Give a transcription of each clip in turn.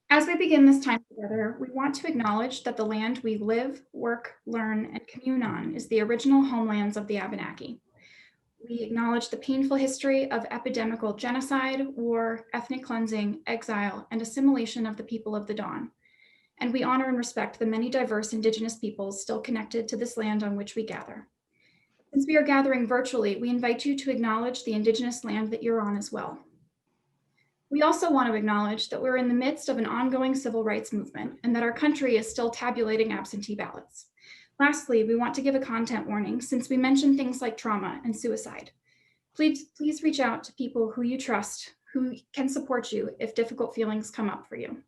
As we begin this time together, we want to acknowledge that the land we live, work, learn, and commune on is the original homelands of the Abenaki. We acknowledge the painful history of epidemical genocide, war, ethnic cleansing, exile, and assimilation of the people of the Dawn. And we honor and respect the many diverse Indigenous peoples still connected to this land on which we gather. Since we are gathering virtually, we invite you to acknowledge the Indigenous land that you're on as well. We also want to acknowledge that we're in the midst of an ongoing civil rights movement and that our country is still tabulating absentee ballots. Lastly, we want to give a content warning since we mention things like trauma and suicide. Please reach out to people who you trust, who can support you if difficult feelings come up for you.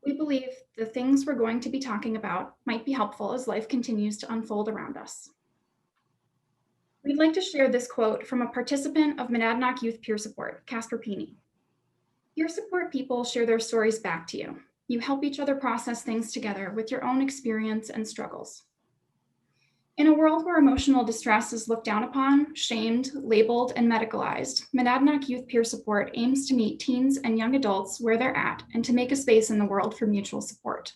We believe the things we're going to be talking about might be helpful as life continues to unfold around us. We'd like to share this quote from a participant of Monadnock Youth Peer Support, Casper Peeney. Peer support people share their stories back to you. You help each other process things together with your own experience and struggles. In a world where emotional distress is looked down upon, shamed, labeled, and medicalized, Monadnock Youth Peer Support aims to meet teens and young adults where they're at and to make a space in the world for mutual support.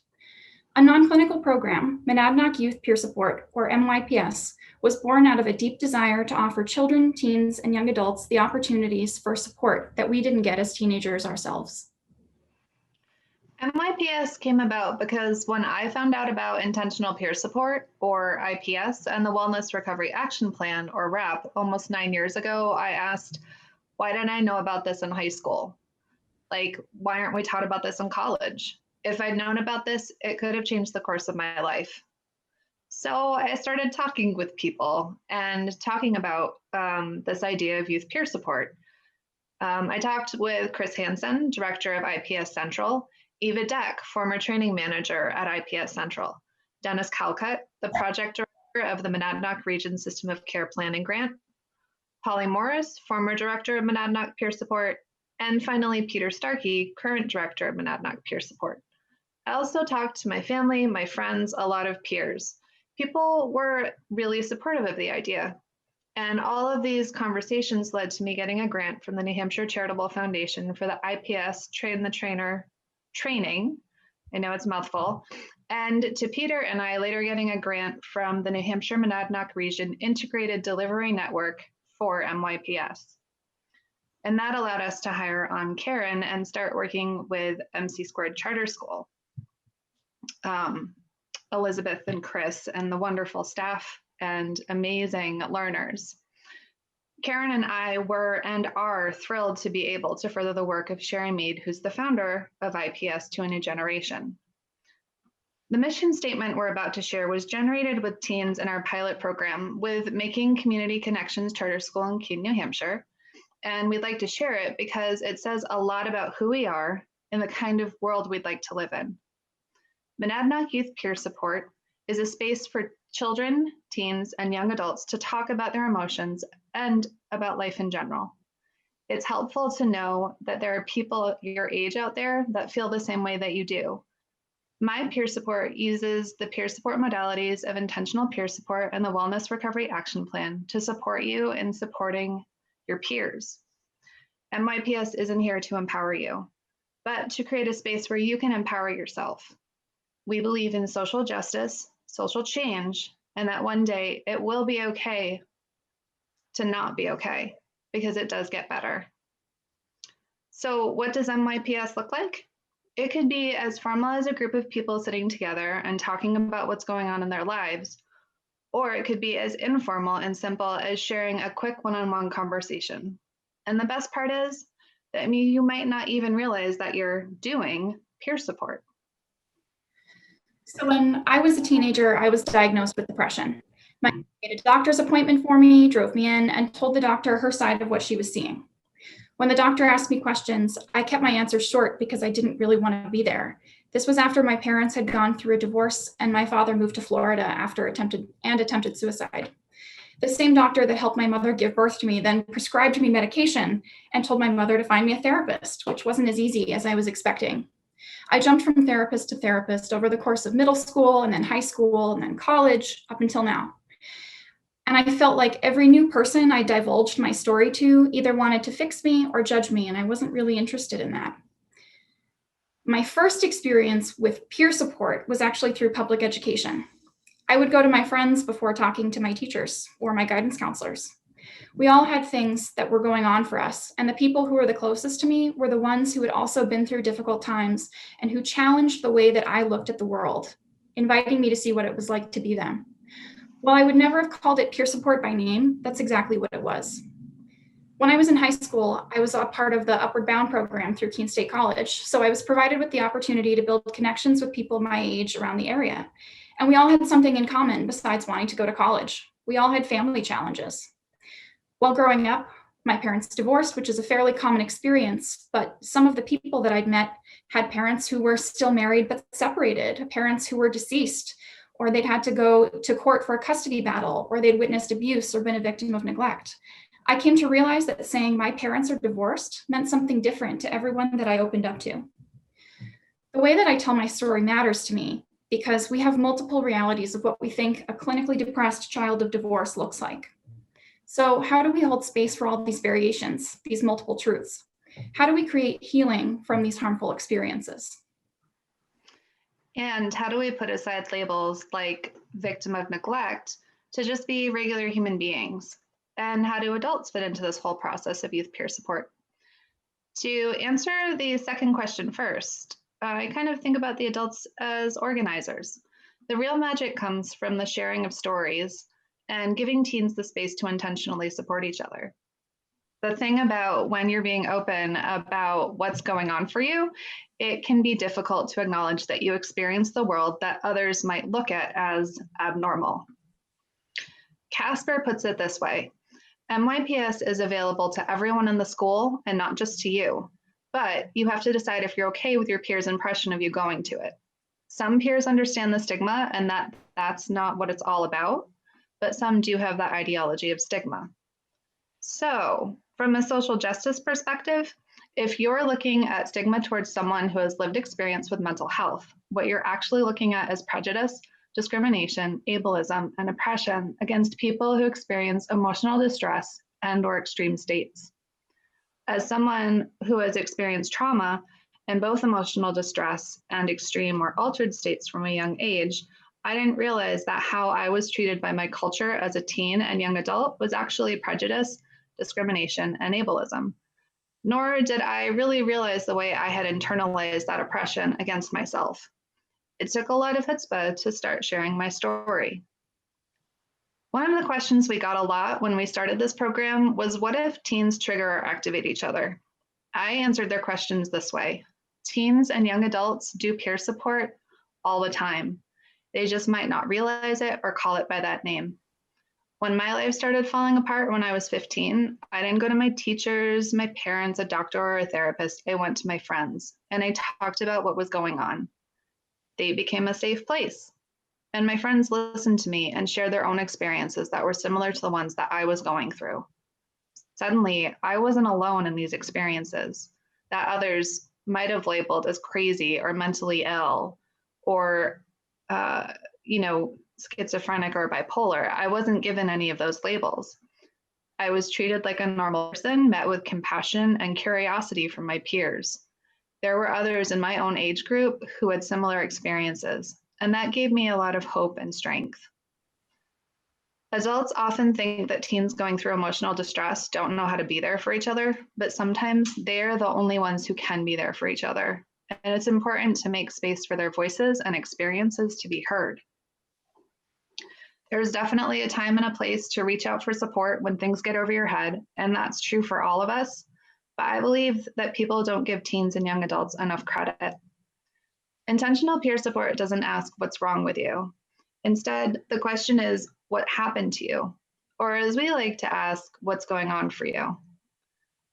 A non-clinical program, Monadnock Youth Peer Support, or MYPS, was born out of a deep desire to offer children, teens, and young adults the opportunities for support that we didn't get as teenagers ourselves. MYPS came about because when I found out about intentional peer support, or IPS, and the Wellness Recovery Action Plan, or WRAP, almost 9 years ago, I asked, why didn't I know about this in high school? Like, why aren't we taught about this in college? If I'd known about this, it could have changed the course of my life. So I started talking with people and talking about this idea of youth peer support. I talked with Chris Hansen, director of IPS Central, Eva Deck, former training manager at IPS Central, Dennis Calcutt, the project director of the Monadnock Region System of Care Planning Grant, Polly Morris, former director of Monadnock Peer Support, and finally Peter Starkey, current director of Monadnock Peer Support. I also talked to my family, my friends, a lot of peers. People were really supportive of the idea. And all of these conversations led to me getting a grant from the New Hampshire Charitable Foundation for the IPS Train the Trainer training. I know it's a mouthful. And to Peter and I later getting a grant from the New Hampshire Monadnock Region Integrated Delivery Network for MYPS. And that allowed us to hire on Carrien and start working with MC2 Charter School. Elizabeth and Chris and the wonderful staff and amazing learners. Carrien and I were and are thrilled to be able to further the work of Sherry Mead, who's the founder of IPS, to a new generation. The mission statement we're about to share was generated with teens in our pilot program with Making Community Connections Charter School in Keene, New Hampshire. And we'd like to share it because it says a lot about who we are and the kind of world we'd like to live in. Monadnock Youth Peer Support is a space for children, teens, and young adults to talk about their emotions and about life in general. It's helpful to know that there are people your age out there that feel the same way that you do. My peer support uses the peer support modalities of intentional peer support and the Wellness Recovery Action Plan to support you in supporting your peers. MYPS isn't here to empower you, but to create a space where you can empower yourself. We believe in social justice, social change, and that one day it will be okay to not be okay, because it does get better. So what does MYPS look like? It could be as formal as a group of people sitting together and talking about what's going on in their lives, or it could be as informal and simple as sharing a quick one-on-one conversation. And the best part is that you might not even realize that you're doing peer support. So when I was a teenager, I was diagnosed with depression. My mom made a doctor's appointment for me, drove me in, and told the doctor her side of what she was seeing. When the doctor asked me questions, I kept my answers short because I didn't really want to be there. This was after my parents had gone through a divorce and my father moved to Florida after attempted suicide. The same doctor that helped my mother give birth to me then prescribed me medication and told my mother to find me a therapist, which wasn't as easy as I was expecting. I jumped from therapist to therapist over the course of middle school and then high school and then college up until now. And I felt like every new person I divulged my story to either wanted to fix me or judge me, and I wasn't really interested in that. My first experience with peer support was actually through public education. I would go to my friends before talking to my teachers or my guidance counselors. We all had things that were going on for us, and the people who were the closest to me were the ones who had also been through difficult times and who challenged the way that I looked at the world, inviting me to see what it was like to be them. While I would never have called it peer support by name, that's exactly what it was. When I was in high school, I was a part of the Upward Bound program through Keene State College, so I was provided with the opportunity to build connections with people my age around the area. And we all had something in common besides wanting to go to college. We all had family challenges. While growing up, my parents divorced, which is a fairly common experience, but some of the people that I'd met had parents who were still married but separated, parents who were deceased, or they'd had to go to court for a custody battle, or they'd witnessed abuse or been a victim of neglect. I came to realize that saying my parents are divorced meant something different to everyone that I opened up to. The way that I tell my story matters to me because we have multiple realities of what we think a clinically depressed child of divorce looks like. So how do we hold space for all these variations, these multiple truths? How do we create healing from these harmful experiences? And how do we put aside labels like victim of neglect to just be regular human beings? And how do adults fit into this whole process of youth peer support? To answer the second question first, I kind of think about the adults as organizers. The real magic comes from the sharing of stories and giving teens the space to intentionally support each other. The thing about when you're being open about what's going on for you, it can be difficult to acknowledge that you experience the world that others might look at as abnormal. Casper puts it this way: MYPS is available to everyone in the school and not just to you, but you have to decide if you're okay with your peers' impression of you going to it. Some peers understand the stigma and that that's not what it's all about, but some do have that ideology of stigma. So, from a social justice perspective, if you're looking at stigma towards someone who has lived experience with mental health, what you're actually looking at is prejudice, discrimination, ableism, and oppression against people who experience emotional distress and/or extreme states. As someone who has experienced trauma and both emotional distress and extreme or altered states from a young age, I didn't realize that how I was treated by my culture as a teen and young adult was actually prejudice, discrimination, and ableism. Nor did I really realize the way I had internalized that oppression against myself. It took a lot of chutzpah to start sharing my story. One of the questions we got a lot when we started this program was, what if teens trigger or activate each other? I answered their questions this way: teens and young adults do peer support all the time. They just might not realize it or call it by that name. When my life started falling apart when I was 15, I didn't go to my teachers, my parents, a doctor, or a therapist. I went to my friends and I talked about what was going on. They became a safe place. And my friends listened to me and shared their own experiences that were similar to the ones that I was going through. Suddenly, I wasn't alone in these experiences that others might have labeled as crazy or mentally ill or, schizophrenic or bipolar. I wasn't given any of those labels. I was treated like a normal person, met with compassion and curiosity from my peers. There were others in my own age group who had similar experiences, and that gave me a lot of hope and strength. Adults often think that teens going through emotional distress don't know how to be there for each other, but sometimes they're the only ones who can be there for each other. And it's important to make space for their voices and experiences to be heard. There's definitely a time and a place to reach out for support when things get over your head, and that's true for all of us. But I believe that people don't give teens and young adults enough credit. Intentional peer support doesn't ask what's wrong with you. Instead, the question is, what happened to you? Or as we like to ask, what's going on for you?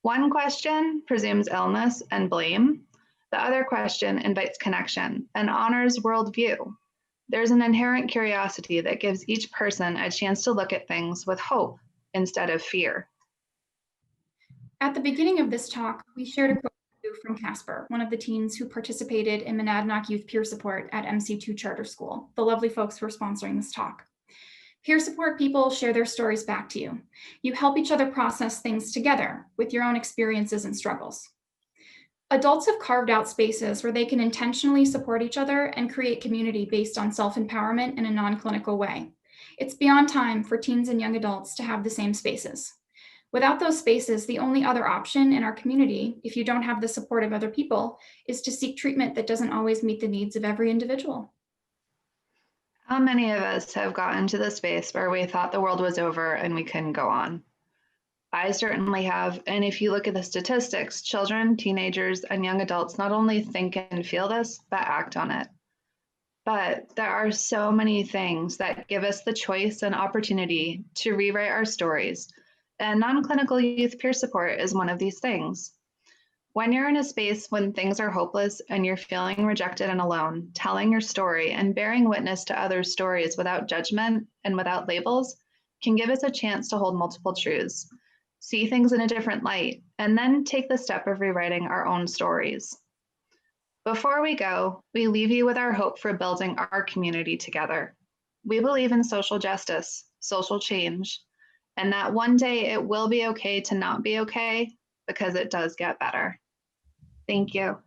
One question presumes illness and blame. The other question invites connection and honors worldview. There's an inherent curiosity that gives each person a chance to look at things with hope instead of fear. At the beginning of this talk, we shared a quote from Casper, one of the teens who participated in Monadnock Youth Peer Support at MC2 Charter School, the lovely folks who are sponsoring this talk. Peer support people share their stories back to you. You help each other process things together with your own experiences and struggles. Adults have carved out spaces where they can intentionally support each other and create community based on self-empowerment in a non-clinical way. It's beyond time for teens and young adults to have the same spaces. Without those spaces, the only other option in our community, if you don't have the support of other people, is to seek treatment that doesn't always meet the needs of every individual. How many of us have gotten to the space where we thought the world was over and we couldn't go on? I certainly have, and if you look at the statistics, children, teenagers, and young adults not only think and feel this, but act on it. But there are so many things that give us the choice and opportunity to rewrite our stories, and non-clinical youth peer support is one of these things. When you're in a space when things are hopeless and you're feeling rejected and alone, telling your story and bearing witness to others' stories without judgment and without labels can give us a chance to hold multiple truths, see things in a different light, and then take the step of rewriting our own stories. Before we go, we leave you with our hope for building our community together. We believe in social justice, social change, and that one day it will be okay to not be okay because it does get better. Thank you.